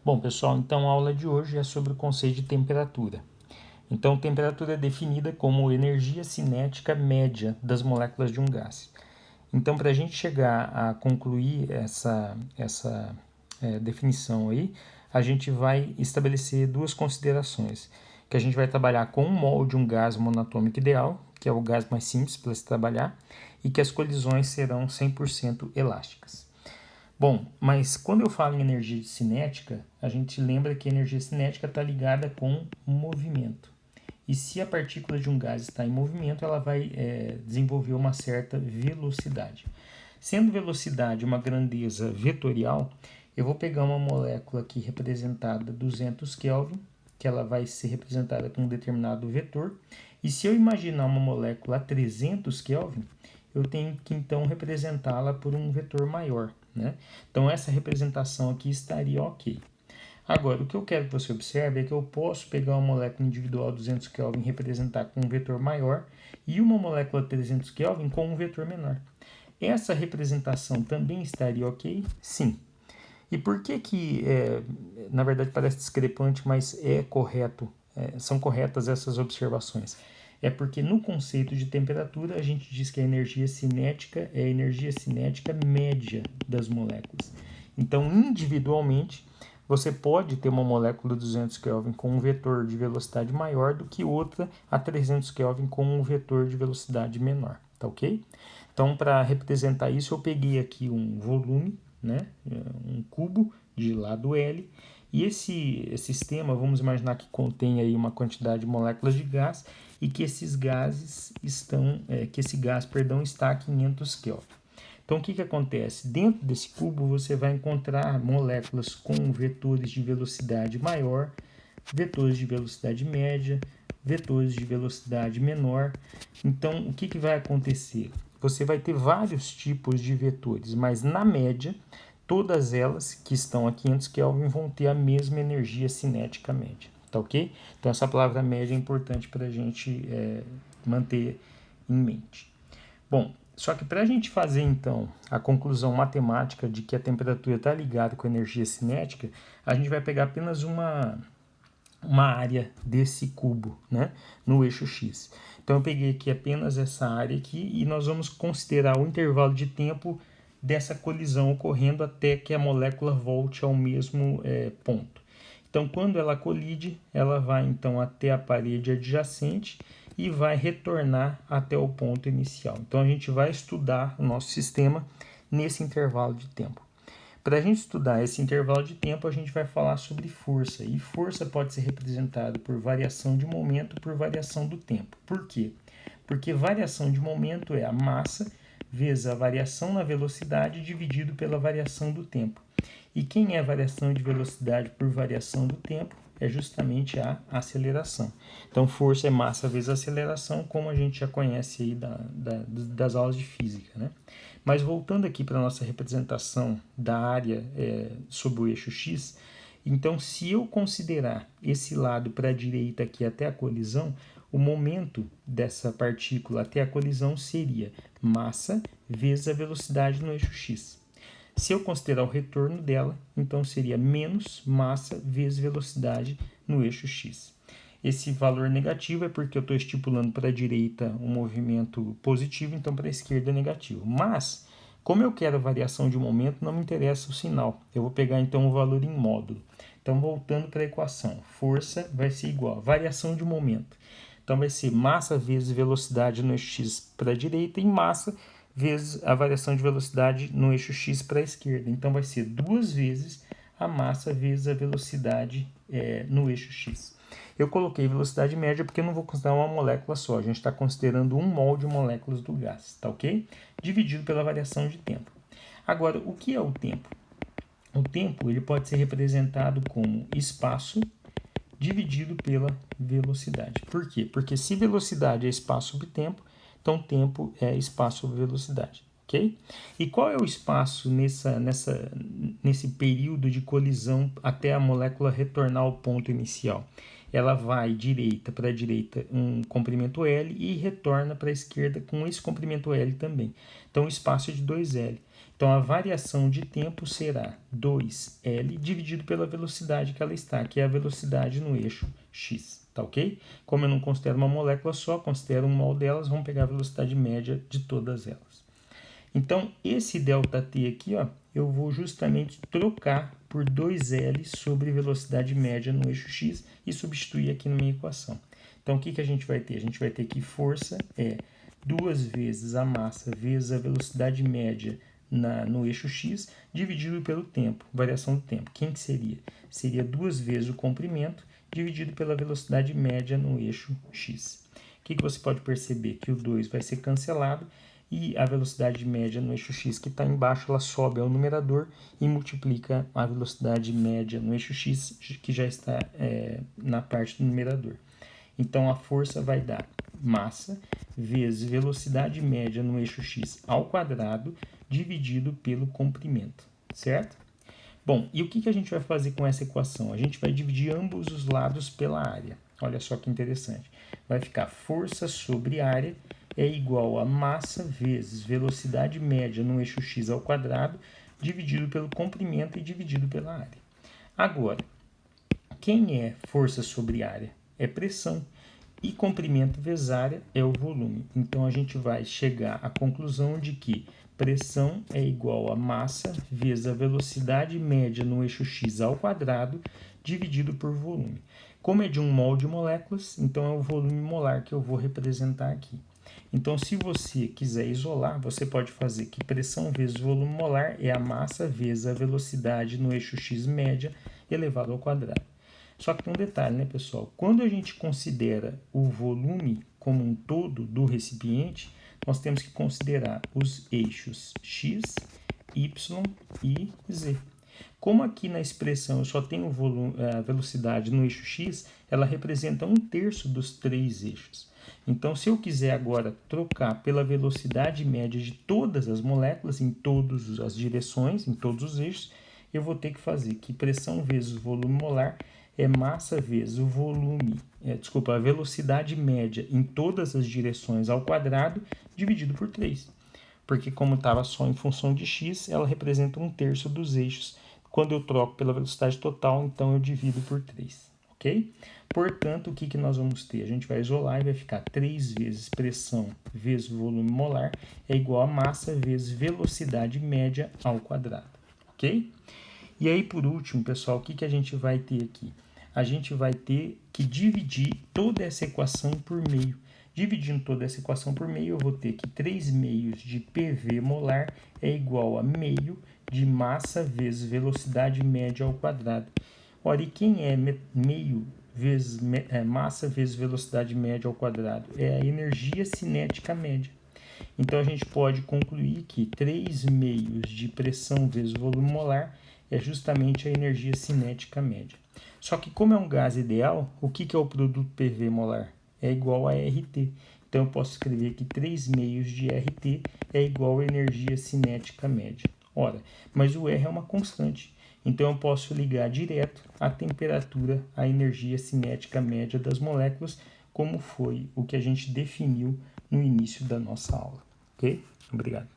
Bom, pessoal, então a aula de hoje é sobre o conceito de temperatura. Então, temperatura é definida como energia cinética média das moléculas de um gás. Então, para a gente chegar a concluir essa definição aí, a gente vai estabelecer duas considerações, que a gente vai trabalhar com um mol de um gás monatômico ideal, que é o gás mais simples para se trabalhar, e que as colisões serão 100% elásticas. Bom, mas quando eu falo em energia cinética, a gente lembra que a energia cinética está ligada com movimento. E se a partícula de um gás está em movimento, ela vai desenvolver uma certa velocidade. Sendo velocidade uma grandeza vetorial, eu vou pegar uma molécula aqui representada 200 Kelvin, que ela vai ser representada com um determinado vetor. E se eu imaginar uma molécula a 300 Kelvin, eu tenho que então representá-la por um vetor maior, né? Então essa representação aqui estaria ok. Agora, o que eu quero que você observe é que eu posso pegar uma molécula individual 200 Kelvin e representar com um vetor maior e uma molécula 300 Kelvin com um vetor menor. Essa representação também estaria ok? Sim. E por que na verdade parece discrepante, mas é correto, são corretas essas observações? É porque no conceito de temperatura a gente diz que a energia cinética é a energia cinética média das moléculas. Então, individualmente, você pode ter uma molécula de 200 Kelvin com um vetor de velocidade maior do que outra a 300 Kelvin com um vetor de velocidade menor, tá ok? Então, para representar isso, eu peguei aqui um volume, né, um cubo de lado L, e esse sistema, vamos imaginar que contém aí uma quantidade de moléculas de gás e que esses gases estão, que esse gás, perdão, está a 500 Kelvin. Então, o que acontece? Dentro desse cubo, você vai encontrar moléculas com vetores de velocidade maior, vetores de velocidade média, vetores de velocidade menor. Então, o que vai acontecer? Você vai ter vários tipos de vetores, mas na média, todas elas que estão a 500 Kelvin vão ter a mesma energia cinética média, tá ok? Então, essa palavra média é importante para a gente manter em mente. Bom, só que para a gente fazer então a conclusão matemática de que a temperatura está ligada com a energia cinética, a gente vai pegar apenas uma área desse cubo, né, no eixo X. Então eu peguei aqui apenas essa área aqui e nós vamos considerar o intervalo de tempo dessa colisão ocorrendo até que a molécula volte ao mesmo ponto. Então quando ela colide, ela vai então até a parede adjacente e vai retornar até o ponto inicial. Então a gente vai estudar o nosso sistema nesse intervalo de tempo. Para a gente estudar esse intervalo de tempo, a gente vai falar sobre força. E força pode ser representada por variação de momento por variação do tempo. Por quê? Porque variação de momento é a massa vezes a variação na velocidade dividido pela variação do tempo. E quem é a variação de velocidade por variação do tempo? É justamente a aceleração. Então, força é massa vezes aceleração, como a gente já conhece aí das aulas de física, né? Mas voltando aqui para a nossa representação da área sobre o eixo X, então se eu considerar esse lado para a direita aqui até a colisão, o momento dessa partícula até a colisão seria massa vezes a velocidade no eixo X. Se eu considerar o retorno dela, então seria menos massa vezes velocidade no eixo X. Esse valor negativo é porque eu estou estipulando para a direita um movimento positivo, então para a esquerda é negativo. Mas, como eu quero a variação de momento, não me interessa o sinal. Eu vou pegar então o valor em módulo. Então, voltando para a equação, força vai ser igual a variação de momento. Então, vai ser massa vezes velocidade no eixo X para a direita e massa vezes a variação de velocidade no eixo X para a esquerda. Então, vai ser 2 vezes a massa vezes a velocidade no eixo X. Eu coloquei velocidade média porque eu não vou considerar uma molécula só. A gente está considerando 1 mol de moléculas do gás, tá ok? Dividido pela variação de tempo. Agora, o que é o tempo? O tempo ele pode ser representado como espaço dividido pela velocidade. Por quê? Porque se velocidade é espaço sobre tempo, então tempo é espaço sobre velocidade. Okay? E qual é o espaço nesse período de colisão até a molécula retornar ao ponto inicial? Ela vai para a direita um comprimento L e retorna para a esquerda com esse comprimento L também. Então o espaço é de 2L. Então, a variação de tempo será 2L dividido pela velocidade que ela está, que é a velocidade no eixo x, tá ok? Como eu não considero uma molécula só, considero um mol delas, vamos pegar a velocidade média de todas elas. Então, esse ΔT aqui, ó, eu vou justamente trocar por 2L sobre velocidade média no eixo x e substituir aqui na minha equação. Então, o que a gente vai ter? A gente vai ter que força é 2 vezes a massa vezes a velocidade média no eixo x, dividido pelo tempo, variação do tempo. Quem que seria? Seria 2 vezes o comprimento, dividido pela velocidade média no eixo x. O que você pode perceber? Que o 2 vai ser cancelado e a velocidade média no eixo x que está embaixo, ela sobe ao numerador e multiplica a velocidade média no eixo x, que já está na parte do numerador. Então, a força vai dar massa vezes velocidade média no eixo x ao quadrado, dividido pelo comprimento, certo? Bom, e o que a gente vai fazer com essa equação? A gente vai dividir ambos os lados pela área. Olha só que interessante. Vai ficar força sobre área é igual a massa vezes velocidade média no eixo x ao quadrado, dividido pelo comprimento e dividido pela área. Agora, quem é força sobre área? É pressão. E comprimento vezes área é o volume. Então, a gente vai chegar à conclusão de que pressão é igual a massa vezes a velocidade média no eixo x ao quadrado, dividido por volume. Como é de um mol de moléculas, então é o volume molar que eu vou representar aqui. Então, se você quiser isolar, você pode fazer que pressão vezes volume molar é a massa vezes a velocidade no eixo x média elevado ao quadrado. Só que tem um detalhe, né, pessoal? Quando a gente considera o volume como um todo do recipiente, nós temos que considerar os eixos x, y e z. Como aqui na expressão eu só tenho a velocidade no eixo x, ela representa 1/3 dos 3 eixos. Então, se eu quiser agora trocar pela velocidade média de todas as moléculas, em todas as direções, em todos os eixos, eu vou ter que fazer que pressão vezes volume molar é massa vezes o volume, a velocidade média em todas as direções ao quadrado, dividido por 3. Porque como estava só em função de x, ela representa 1/3 dos eixos. Quando eu troco pela velocidade total, então eu divido por 3, ok? Portanto, o que nós vamos ter? A gente vai isolar e vai ficar 3 vezes pressão vezes volume molar é igual a massa vezes velocidade média ao quadrado, ok? E aí, por último, pessoal, o que a gente vai ter aqui? A gente vai ter que dividir toda essa equação por meio. Dividindo toda essa equação por meio, eu vou ter que 3 meios de PV molar é igual a meio de massa vezes velocidade média ao quadrado. Ora, e quem é meio vezes massa vezes velocidade média ao quadrado? É a energia cinética média. Então, a gente pode concluir que 3 meios de pressão vezes volume molar é justamente a energia cinética média. Só que como é um gás ideal, o que é o produto PV molar? É igual a RT. Então eu posso escrever que 3 meios de RT é igual a energia cinética média. Ora, mas o R é uma constante. Então eu posso ligar direto a temperatura à energia cinética média das moléculas, como foi o que a gente definiu no início da nossa aula. Ok? Obrigado.